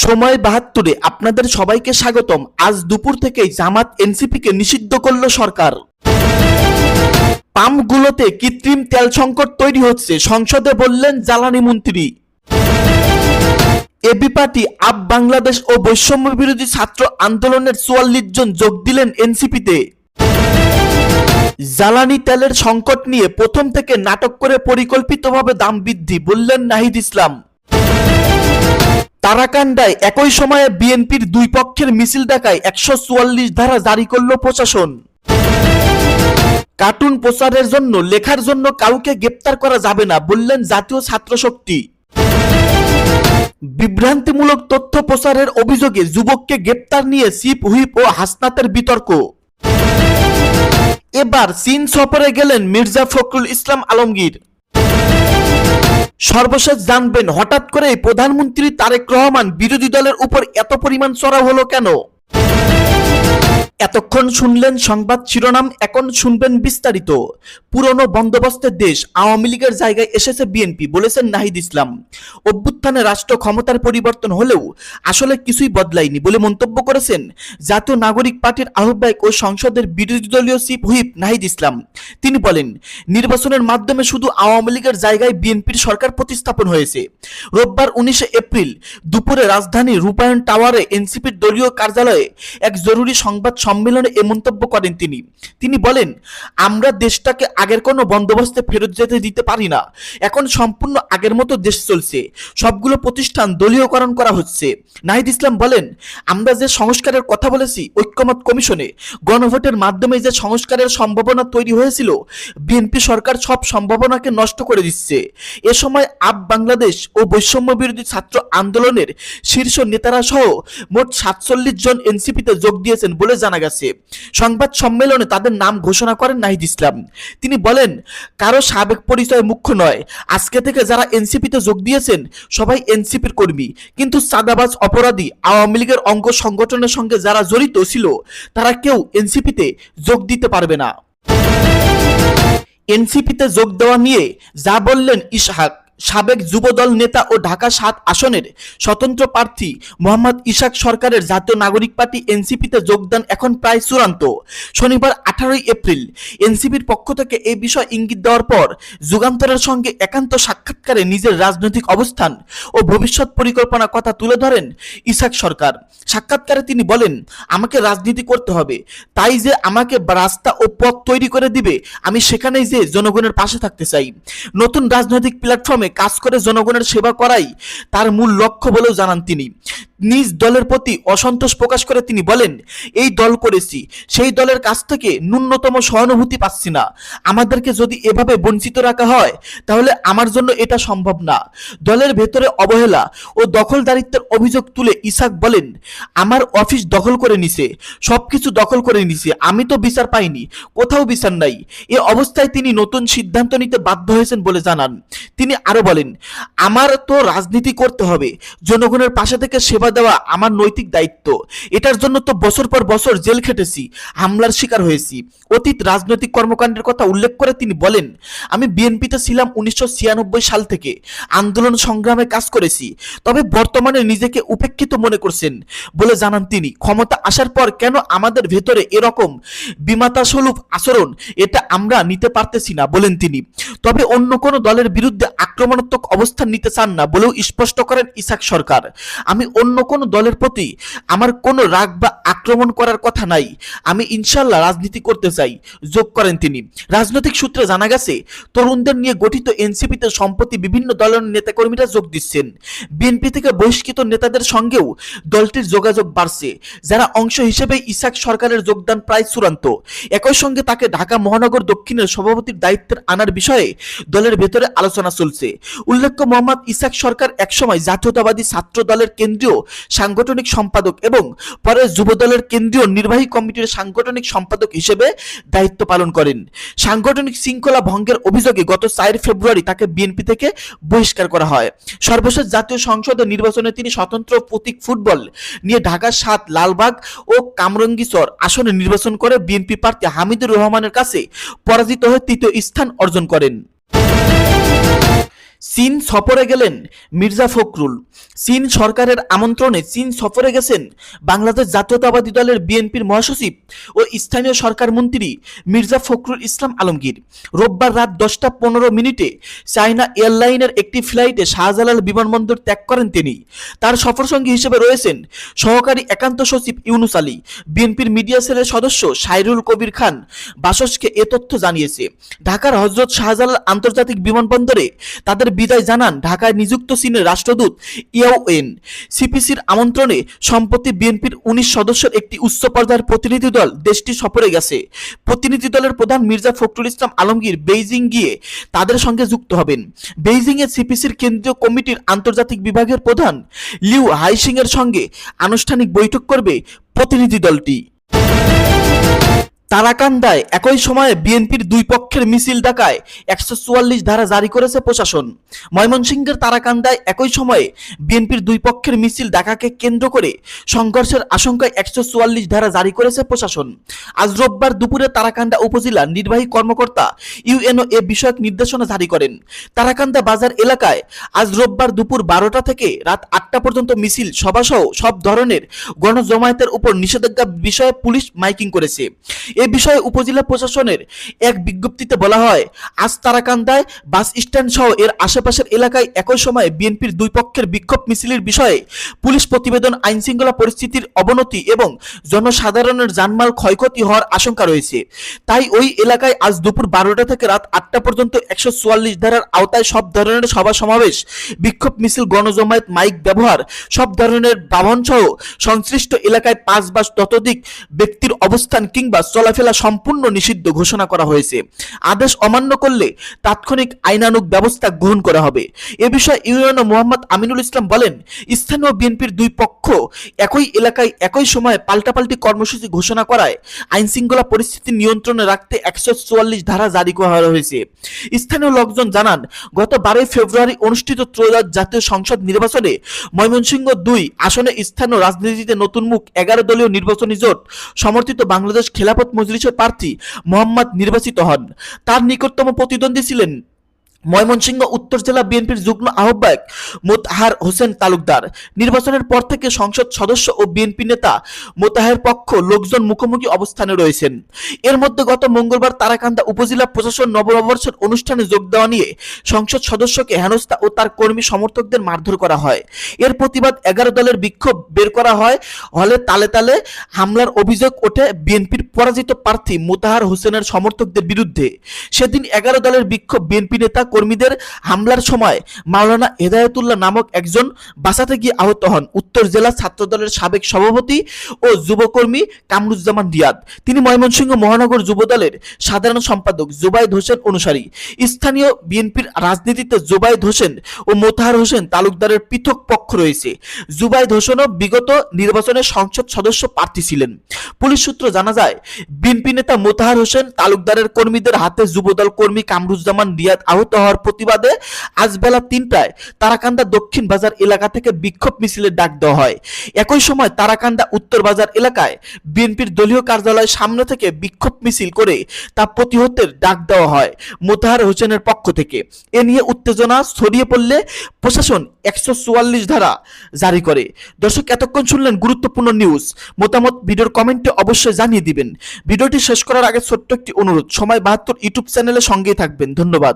সময় ৭২-এ আপনাদের সবাইকে স্বাগতম। আজ দুপুর থেকেই জামাত এনসিপিকে নিষিদ্ধ করল সরকার। পাম্পগুলোতে কৃত্রিম তেল সংকট তৈরি হচ্ছে, সংসদে বললেন জ্বালানি মন্ত্রী। এবি পার্টি, আপ বাংলাদেশ ও বৈষম্য বিরোধী ছাত্র আন্দোলনের ৪৪ জন যোগ দিলেন এনসিপিতে। জ্বালানি তেলের সংকট নিয়ে প্রথম থেকে নাটক করে পরিকল্পিতভাবে দাম বৃদ্ধি, বললেন নাহিদ ইসলাম। তারাকান্দায় একই সময়ে বিএনপির দুই পক্ষের মিছিল ডাকায় ১৪৪ ধারা জারি করল প্রশাসন। কার্টুন প্রচারের জন্য, লেখার জন্য কাউকে গ্রেপ্তার করা যাবে না, বললেন জাতীয় ছাত্র শক্তি। বিভ্রান্তিমূলক তথ্য প্রচারের অভিযোগে যুবককে গ্রেপ্তার নিয়ে চিফ হুইপ ও হাসনাতের বিতর্ক। এবার চীন সফরে গেলেন মির্জা ফখরুল ইসলাম আলমগীর। সর্বশেষ জানবেন, হঠাৎ করে প্রধানমন্ত্রী তারেক রহমান বিরোধী দলের উপর এত পরিমাণ চড়াও হলো কেন। এতক্ষণ শুনলেন সংবাদ শিরোনাম, এখন শুনবেন বিস্তারিত। পুরনো বন্দোবস্তের দেশ আওয়ামী লীগের জায়গায় এসেছে বিএনপি, বলেছেন নাহিদ ইসলাম। অভ্যুত্থানে রাষ্ট্র ক্ষমতার পরিবর্তন হলেও আসলে কিছুই বদলায়নি বলে মন্তব্য করেছেন জাতীয় নাগরিক পার্টির আহ্বায়ক ও সংসদের বিরোধী দলীয় চিফ হুইপ নাহিদ ইসলাম। তিনি বলেন, নির্বাচনের মাধ্যমে শুধু আওয়ামী লীগের জায়গায় বিএনপির সরকার প্রতিস্থাপন হয়েছে। রোববার ১৯ এপ্রিল দুপুরে রাজধানীর রূপায়ণ টাওয়ারে এনসিপির দলীয় কার্যালয়ে এক জরুরি সংবাদ সম্মেলনে এ মন্তব্য করেন তিনি বলেন, আমরা দেশটাকে আগের কোনো বন্দোবস্তে ফেরত যেতে দিতে পারি না। এখন সম্পূর্ণ আগের মতো দেশ চলছে, সবগুলো প্রতিষ্ঠান দলীয়করণ করা হচ্ছে। নাহিদ ইসলাম বলেন, আমরা যে সংস্কারের কথা বলেছি ঐক্যমত কমিশনে, গণভোটের মাধ্যমে যে সংস্কারের সম্ভাবনা তৈরি হয়েছিল, বিএনপি সরকার সব সম্ভাবনাকে নষ্ট করে দিচ্ছে। এ সময় আপ বাংলাদেশ ও বৈষম্য বিরোধী ছাত্র আন্দোলনের শীর্ষ নেতারা সহ মোট ৪৭ জন এনসিপিতে যোগ দিয়েছেন বলে জানা গেছে। সংবাদ সম্মেলনে তাদের নাম ঘোষণা করেন নাহিদ ইসলাম। তিনি বলেন, কারো সাবেক পরিচয় মুখ্য নয়। আজকে থেকে যারা এনসিপিতে যোগ দিয়েছেন সবাই এনসিপির কর্মী, কিন্তু চাঁদাবাজ, অপরাধী, আওয়ামী লীগের অঙ্গ সংগঠনের সঙ্গে যারা জড়িত ছিল তারা কেউ এনসিপিতে যোগ দিতে পারবে না। এনসিপিতে যোগ দেওয়া নিয়ে যা বললেন ইসহাক। সাবেক যুবদল নেতা ও ঢাকা ৭ আসনের স্বতন্ত্র প্রার্থী মোহাম্মদ ইসহাক সরকারের জাতীয় নাগরিক পার্টি এনসিপিতে যোগদান এখন প্রায় চূড়ান্ত। শনিবার ১৮ এপ্রিল এনসিপির পক্ষ থেকে এই বিষয় ইঙ্গিত দেওয়ার পর যুগান্তরের সঙ্গে একান্ত সাক্ষাৎকারে নিজের রাজনৈতিক অবস্থান ও ভবিষ্যৎ পরিকল্পনার কথা তুলে ধরেন ইসহাক সরকার। সাক্ষাৎকারে তিনি বলেন, আমাকে রাজনীতি করতে হবে, তাই যে আমাকে রাস্তা ও পথ তৈরি করে দিবে আমি সেখানেই যে জনগণের পাশে থাকতে চাই। নতুন রাজনৈতিক প্ল্যাটফর্মে কাজ করে জনগণের সেবা করাই তার মূল লক্ষ্য বলেও জানান তিনি। নিজ দলের প্রতি অসন্তোষ প্রকাশ করে তিনি বলেন, এই দল করেছি, সেই দলের কাছ থেকে ন্যূনতম সহানুভূতি পাচ্ছি না। আমাদেরকে যদি এভাবে বঞ্চিত রাখা হয় তাহলে আমার জন্য এটা সম্ভব না। দলের ভেতরে অবহেলা ও দখলদারিত্বের অভিযোগ তুলে ইসহাক বলেন, আমার অফিস দখল করে নিছে, সবকিছু দখল করে নিছে, আমি তো বিচার পাইনি, কোথাও বিচার নাই। এ অবস্থায় তিনি নতুন সিদ্ধান্ত নিতে বাধ্য হয়েছেন বলে জানান। তিনি আরো বলেন, আমার তো রাজনীতি করতে হবে, জনগণের পাশে থেকে সেবা দেওয়া আমার নৈতিক দায়িত্ব। এটার জন্য তো বছর পর বছর জেল খেটেছি, হামলার শিকার হয়েছি। অতীত রাজনৈতিক কর্মকাণ্ডের কথা উল্লেখ করে তিনি বলেন, আমি বিএনপিতে ছিলাম ১৯৯৬ সাল থেকে, আন্দোলন সংগ্রামে কাজ করেছি, তবে বর্তমানে নিজেকে উপেক্ষিত মনে করছেন বলে জানান তিনি। ক্ষমতা আসার পর কেন আমাদের ভেতরে এরকম বিমাতাস্বরূপ আচরণ, এটা আমরা নিতে পারতেছি না বলেন তিনি। তবে অন্য কোনো দলের বিরুদ্ধে আক্রমণাত্মক অবস্থান নিতে চান না বলেও স্পষ্ট করেন ইসহাক সরকার। আমি অন্য কোনো দলের প্রতি আমার কোনো রাগ বা আক্রমণ করার কথা নাই, আমি ইনশাল্লাহ রাজনীতি করতে চাই, যোগ করেন তিনি। রাজনৈতিক সূত্রে জানা গেছে, তরুণদের নিয়ে গঠিত এনসিপিতে সম্প্রতি বিভিন্ন দলের নেতাকর্মীরা যোগ দিচ্ছেন। বিএনপি থেকে বহিষ্কৃত নেতাদের সঙ্গেও দলটির যোগাযোগ বাড়ছে, যারা অংশ হিসেবে ইসহাক সরকারের যোগদান প্রায় চূড়ান্ত। একই সঙ্গে তাকে ঢাকা মহানগর দক্ষিণের সভাপতির দায়িত্বের আনার বিষয়ে দলের ভেতরে আলোচনা চলছে। উল্লেখ্য, মোহাম্মদ ইসহাক সরকার একসময় জাতীয়তাবাদী ছাত্র দলের কেন্দ্রীয় সাংগঠনিক সম্পাদক এবং পরে যুব দলের কেন্দ্রীয় নির্বাহী কমিটির সাংগঠনিক সম্পাদক হিসেবে দায়িত্ব পালন করেন। সাংগঠনিক শৃঙ্খলা ভঙ্গের অভিযোগে গত ৪ ফেব্রুয়ারি তাকে বিএনপি থেকে বহিষ্কার করা হয়। সর্বশেষ জাতীয় সংসদের নির্বাচনে তিনি স্বতন্ত্র প্রতীক ফুটবল নিয়ে ঢাকা ৭, লালবাগ ও কামরাঙ্গীরচর আসনে নির্বাচন করে বিএনপি প্রার্থী হামিদুর রহমানের কাছে পরাজিত হয়ে তৃতীয় স্থান অর্জন করেন। চীন সফরে গেলেন মির্জা ফখরুল। চীন সরকারের আমন্ত্রণে চীন সফরে গেছেন বাংলাদেশ জাতীয়তাবাদী দলের বিএনপির মহাসচিব ও স্থানীয় সরকার মন্ত্রী মির্জা ফখরুল ইসলাম আলমগীর। রোববার রাত 10টা 15 মিনিটে চায়না এয়ারলাইনের একটি ফ্লাইটে শাহজালাল বিমানবন্দর ত্যাগ করেন তিনি। তার সফরসঙ্গী হিসেবে রয়েছেন সহকারী একান্ত সচিব ইউনুস আলী। বিএনপির মিডিয়া সেলের সদস্য সাইরুল কবির খান বাসসকে এ তথ্য জানিয়েছে। ঢাকার হযরত শাহজালাল আন্তর্জাতিক বিমানবন্দরে তাদের বিদায় জানান ঢাকায় নিযুক্ত চীনের রাষ্ট্রদূত ইয়াওয়েন। সিপিসির আমন্ত্রণে সম্প্রতি বিএনপির 19 সদস্যের একটি উচ্চ পর্যায়ের প্রতিনিধি দল দেশটি সফরে গেছে। প্রতিনিধি দলের প্রধান মির্জা ফখরুল ইসলাম আলমগীর বেইজিং গিয়ে তাদের সঙ্গে যুক্ত হবেন। বেইজিংয়ে সিপিসির কেন্দ্রীয় কমিটির আন্তর্জাতিক বিভাগের প্রধান লিউ হাইসিং এর সঙ্গে আনুষ্ঠানিক বৈঠক করবে প্রতিনিধি দলটি। তারাকান্দায় একই সময়ে বিএনপির দুই পক্ষের মিছিল ডাকায় 144 ধারা জারি করেছে প্রশাসন। ময়মনসিংহের তারাকান্দায় একই সময়ে বিএনপির দুই পক্ষের মিছিল ডাকাকে কেন্দ্র করে সংঘর্ষের আশঙ্কায় 144 ধারা জারি করেছে প্রশাসন। আজ রোববার দুপুরে তারাকান্দা উপজেলা নির্বাহী কর্মকর্তা ইউএনও এ বিষয়ক নির্দেশনা জারি করেন। তারাকান্দা বাজার এলাকায় আজ রোববার দুপুর 12টা থেকে রাত 8টা পর্যন্ত মিছিল সভাসহ সব ধরনের গণজমায়েতের উপর নিষেধাজ্ঞা বিষয়ে পুলিশ মাইকিং করেছে। এ বিষয়ে উপজেলা প্রশাসনের এক বিজ্ঞপ্তিতে বলা হয়, আজ তারাকান্দায় বাস স্ট্যান্ড সহ এর আশেপাশের এলাকায় একই সময়ে বিএনপির দুই পক্ষের বিক্ষোভ মিছিলের বিষয়ে পুলিশ প্রতিবেদন আইন শৃঙ্খলা পরিস্থিতির অবনতি এবং জনসাধারণের জানমাল ক্ষয়ক্ষতি হওয়ার আশঙ্কা রয়েছে। তাই ওই এলাকায় আজ দুপুর 12টা থেকে রাত 8টা পর্যন্ত 144 ধারার আওতায় সব ধরনের সভা সমাবেশ, বিক্ষোভ মিছিল, গণজমায়েত, মাইক ব্যবহার, সব ধরনের বাহন সহ সংশ্লিষ্ট এলাকায় 5 বা ততোধিক ব্যক্তির অবস্থান কিংবা চলাফেরা সম্পূর্ণ নিষিদ্ধ ঘোষণা করা হয়েছে। আদেশ অমান্য করলে তাৎক্ষণিক আইনানুগ ব্যবস্থা গ্রহণ করা হবে। এ বিষয়ে ইউএনও মোহাম্মদ আমিনুল ইসলাম বলেন, স্থানীয় বিএনপির দুই পক্ষ একই এলাকায় একই সময়ে পাল্টাপাল্টি কর্মসূচি ঘোষণা করায় আইন শৃঙ্খলা পরিস্থিতি নিয়ন্ত্রণে রাখতে 144 ধারা জারি করা হয়েছে। স্থানীয় লোকজন জানান, গত 12 ফেব্রুয়ারি অনুষ্ঠিত ত্রয়োদশ জাতীয় সংসদ নির্বাচনে ময়মনসিংহ 2 আসনে স্থানীয় রাজনীতিতে নতুন মুখ 11 দলীয় নির্বাচনী জোট সমর্থিত বাংলাদেশ খেলাফত মজলিসের প্রার্থী মোহাম্মদ নির্বাচিত হন। তার নিকটতম প্রতিদ্বন্দ্বী ছিলেন ময়মনসিংহ উত্তর জেলা বিএনপির যুগ্ম আহ্বায়ক মোতাহার হোসেন তালুকদার। নির্বাচনের পর থেকে সংসদ সদস্য ও বিএনপি নেতা মোতাহারের পক্ষ লোকজন মুখোমুখি অবস্থানে রয়েছেন। এর মধ্যে গত মঙ্গলবার তারাকান্দা উপজেলা প্রশাসন নববর্ষের অনুষ্ঠানে যোগ দেওয়া নিয়ে সংসদ সদস্যকে হেনস্থা ও তার কর্মী সমর্থকদের মারধর করা হয়। এর প্রতিবাদ 11 দলের বিক্ষোভ বের করা হয়। হলে তালে তালে হামলার অভিযোগ ওঠে বিএনপির পরাজিত প্রার্থী মোতাহার হোসেনের সমর্থকদের বিরুদ্ধে। সেদিন 11 দলের বিক্ষোভ বিএনপি নেতা কর্মীদের হামলার সময় মাওলানা হেদায়েতুল্লাহ নামক একজন বাঁচাতে গিয়ে আহত হন উত্তর জেলা ছাত্রদলের সাবেক সভাপতি ও যুবকর্মী কামরুজ্জামান রিয়াদ। তিনি ময়মনসিংহ মহানগর যুবদলের সাধারণ সম্পাদক জুবাইদ হোসেন অনুসারী। স্থানীয় বিএনপির রাজনীতিতে জুবাইদ হোসেন ও মোতাহার হোসেন তালুকদারের পৃথক পক্ষ রয়েছে। জুবাইদ হোসেনও বিগত নির্বাচনে সংসদ সদস্য প্রার্থী ছিলেন। পুলিশ সূত্র জানা যায়, বিএনপি নেতা মোতাহার হোসেন তালুকদারের কর্মীদের হাতে যুবদল কর্মী কামরুজ্জামান রিয়াদ আহত হওয়ার প্রতিবাদে আজ বেলা 3টায় তারাকান্দা দক্ষিণ বাজার এলাকা থেকে বিক্ষোভ মিছিলের ডাক দেওয়া হয়। একই সময় তারাকান্দা উত্তর বাজার এলাকায় বিএনপির দলীয় কার্যালয়ের সামনে থেকে বিক্ষোভ মিছিল করে তা প্রতিহতের ডাক দেওয়া হয় মোতাহার হোসেনের পক্ষ থেকে। এ নিয়ে উত্তেজনা ছড়িয়ে পড়লে প্রশাসন 144 ধারা জারি করে। দর্শক, এতক্ষণ শুনলেন গুরুত্বপূর্ণ নিউজ। মতামত ভিডিওর কমেন্টে অবশ্যই জানিয়ে দিবেন। ভিডিওটি শেষ করার আগে ছোট্ট একটি অনুরোধ, সময় 72 ইউটিউব চ্যানেলের সঙ্গেই থাকবেন। ধন্যবাদ।